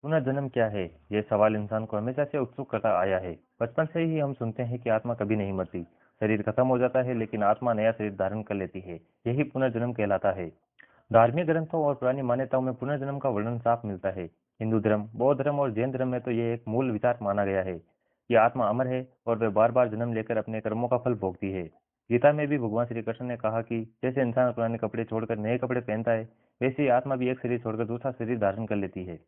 पुनर्जन्म क्या है? यह सवाल इंसान को हमेशा से उत्सुक करता आया है। बचपन से ही हम सुनते हैं कि आत्मा कभी नहीं मरती। शरीर खत्म हो जाता है लेकिन आत्मा नया शरीर धारण कर लेती है। यही पुनर्जन्म कहलाता है। धार्मिक ग्रंथों और पुरानी मान्यताओं में पुनर्जन्म का वर्णन साफ मिलता है। हिंदू धर्म, बौद्ध धर्म और जैन धर्म में तो यह एक मूल विचार माना गया है कि आत्मा अमर है और वह बार बार जन्म लेकर अपने कर्मों का फल भोगती है। गीता में भी भगवान श्री कृष्ण ने कहा कि जैसे इंसान पुराने कपड़े छोड़कर नए कपड़े पहनता है, वैसे ही आत्मा भी एक शरीर छोड़कर दूसरा शरीर धारण कर लेती है।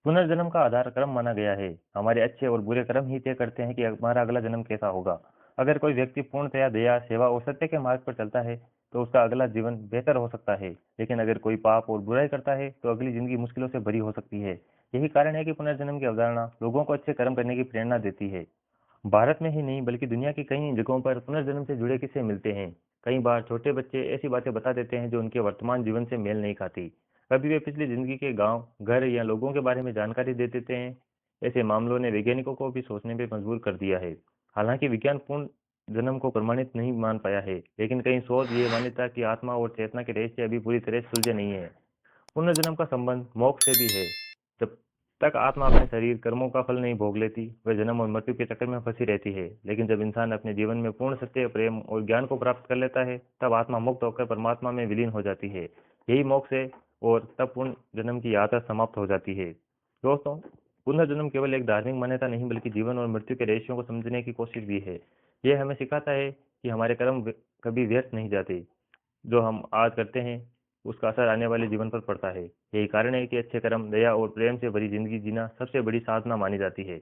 पुनर्जन्म का आधार कर्म माना गया है। हमारे अच्छे और बुरे कर्म ही तय करते हैं कि हमारा अगला जन्म कैसा होगा। अगर कोई व्यक्ति पूर्णतया दया, सेवा और सत्य के मार्ग पर चलता है तो उसका अगला जीवन बेहतर हो सकता है। लेकिन अगर कोई पाप और बुराई करता है तो अगली जिंदगी मुश्किलों से भरी हो सकती है। यही कारण है कि पुनर्जन्म की अवधारणा लोगों को अच्छे कर्म करने की प्रेरणा देती है। भारत में ही नहीं बल्कि दुनिया की कई जगहों पर पुनर्जन्म से जुड़े किस्से मिलते हैं। कई बार छोटे बच्चे ऐसी बातें बता देते हैं जो उनके वर्तमान जीवन से मेल नहीं खाती। कभी वे पिछली जिंदगी के गांव, घर या लोगों के बारे में जानकारी दे देते हैं। ऐसे मामलों ने वैज्ञानिकों को भी सोचने पर मजबूर कर दिया है। हालांकि विज्ञान पूर्ण जन्म को प्रमाणित नहीं मान पाया है, लेकिन कई शोध ये मान्यता कि आत्मा और चेतना के रहस्य अभी पूरी तरह सुलझे नहीं है। पुनर्जन्म का संबंध मोक्ष से भी है। जब तक आत्मा अपने शरीर कर्मों का फल नहीं भोग लेती, वह जन्म और मृत्यु के चक्कर में फंसी रहती है। लेकिन जब इंसान अपने जीवन में पूर्ण सत्य, प्रेम और ज्ञान को प्राप्त कर लेता है, तब आत्मा मुक्त होकर परमात्मा में विलीन हो जाती है। यही मोक्ष है और तब पूर्ण जन्म की यात्रा समाप्त हो जाती है। दोस्तों, पुनर्जन्म केवल एक धार्मिक मान्यता नहीं बल्कि जीवन और मृत्यु के रहस्यों को समझने की कोशिश भी है। यह हमें सिखाता है कि हमारे कर्म कभी व्यर्थ नहीं जाते। जो हम आज करते हैं उसका असर आने वाले जीवन पर पड़ता है। यही कारण है कि अच्छे कर्म, दया और प्रेम से भरी जिंदगी जीना सबसे बड़ी साधना मानी जाती है।